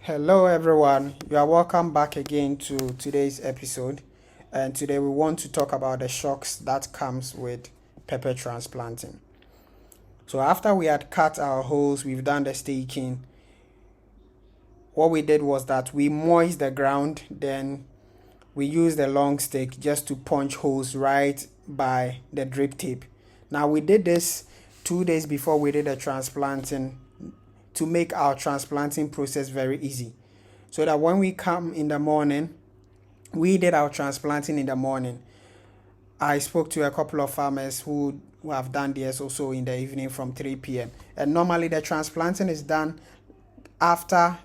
Hello everyone, you are welcome back again to today's episode, and today we want to talk about the shocks that comes with pepper transplanting. So after we had cut our holes, we've done the staking. What we did was that we moist the ground, then we used the long stick just to punch holes right by the drip tape. Now we did this 2 days before we did the transplanting to make our transplanting process very easy. So that when we come in the morning, we did our transplanting in the morning. I spoke to a couple of farmers who have done theirs also in the evening from 3 p.m. And normally the transplanting is done after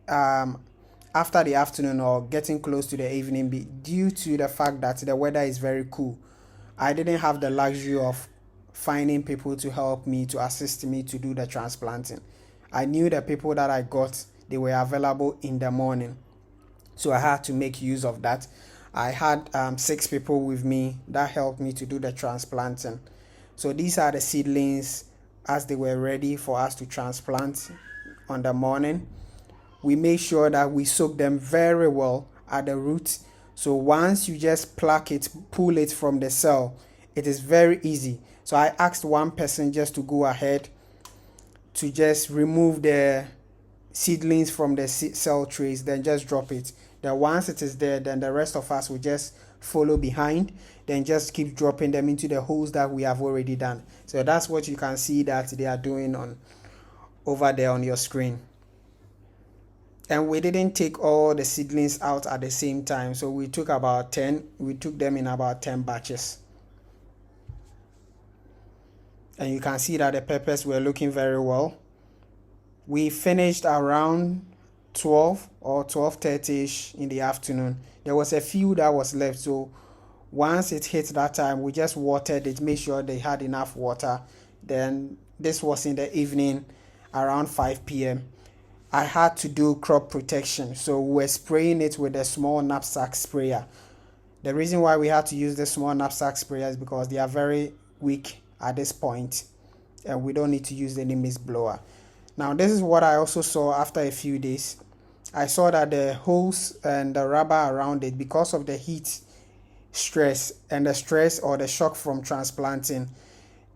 after the afternoon or getting close to the evening due to the fact that the weather is very cool. I didn't have the luxury of finding people to help me, to assist me to do the transplanting. I knew the people that I got, they were available in the morning. So I had to make use of that. I had 6 people with me that helped me to do the transplanting. So these are the seedlings as they were ready for us to transplant on the morning. We made sure that we soak them very well at the root. So once you just pluck it, pull it from the cell, it is very easy. So I asked one person just to go ahead to just remove the seedlings from the cell trays, then just drop it. Then once it is there, then the rest of us will just follow behind, then just keep dropping them into the holes that we have already done. So that's what you can see that they are doing on over there on your screen. And we didn't take all the seedlings out at the same time, so we took about 10. We took them in about 10 batches. And you can see that the peppers were looking very well. We finished around 12 or 12:30ish in the afternoon. There was a few that was left, so once it hit that time, we just watered it, made sure they had enough water. Then this was in the evening around 5 p.m. I had to do crop protection, so we were spraying it with a small knapsack sprayer. The reason why we had to use the small knapsack sprayer is because they are very weak at this point, and we don't need to use any mist blower. Now this is what I also saw after a few days. I saw that the holes and the rubber around it, because of the heat stress and the stress or the shock from transplanting,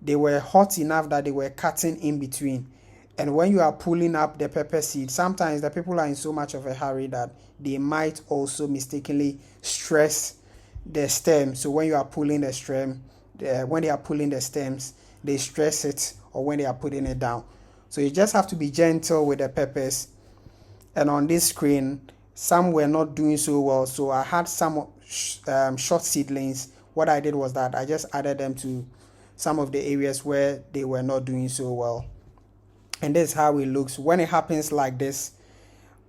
they were hot enough that they were cutting in between. And when you are pulling up the pepper seed, sometimes the people are in so much of a hurry that they might also mistakenly stress the stem. So when you are pulling the stem, when they are pulling the stems, they stress it, or when they are putting it down. So you just have to be gentle with the peppers. And on this screen, some were not doing so well. So I had some short seedlings. What I did was that I just added them to some of the areas where they were not doing so well. And this is how it looks when it happens like this.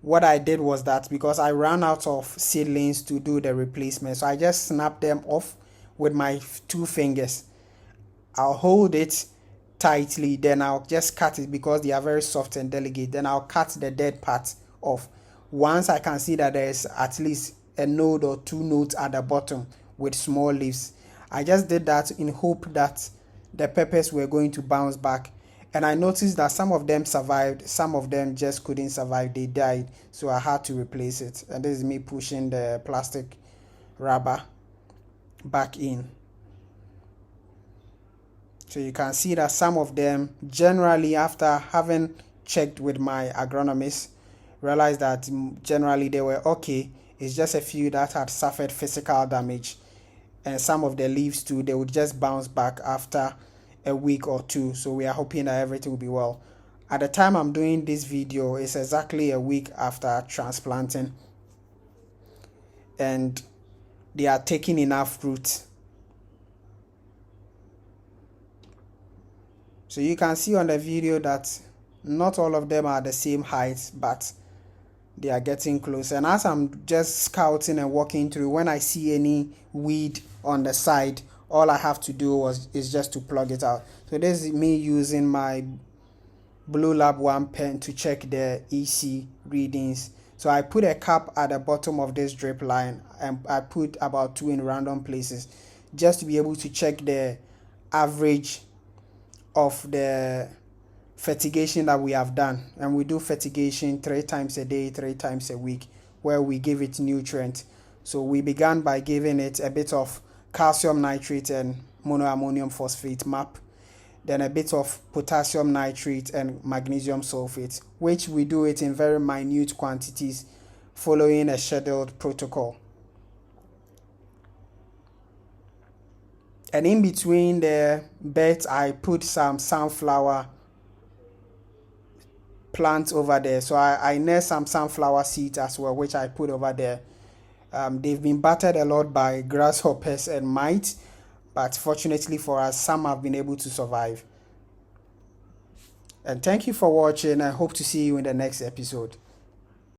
What I did was that because I ran out of seedlings to do the replacement, so I just snapped them off with my 2 fingers. I'll hold it tightly, then I'll just cut it because they are very soft and delicate. Then I'll cut the dead part off. Once I can see that there is at least a node or 2 nodes at the bottom with small leaves, I just did that in hope that the peppers were going to bounce back. And I noticed that some of them survived, some of them just couldn't survive, they died, so I had to replace it. And this is me pushing the plastic rubber back in. So you can see that some of them, generally after having checked with my agronomist, realized that generally they were okay. It's just a few that had suffered physical damage, and some of the leaves too, they would just bounce back after a week or 2. So we are hoping that everything will be well. At the time I'm doing this video, it's exactly a week after transplanting, and they are taking enough root. So you can see on the video that not all of them are the same height, but they are getting close. And as I'm just scouting and walking through, when I see any weed on the side, all I have to do is just to plug it out. So this is me using my Blue Lab 1 pen to check the EC readings. So I put a cap at the bottom of this drip line, and I put about 2 in random places just to be able to check the average of the fertigation that we have done, and we do fertigation 3 times a day, 3 times a week, where we give it nutrient. So we began by giving it a bit of calcium nitrate and monoammonium phosphate MAP, then a bit of potassium nitrate and magnesium sulfate, which we do it in very minute quantities following a scheduled protocol. And in between the beds, I put some sunflower plants over there. So I nest some sunflower seeds as well, which I put over there. They've been battered a lot by grasshoppers and mites, but fortunately for us, some have been able to survive. And thank you for watching. I hope to see you in the next episode.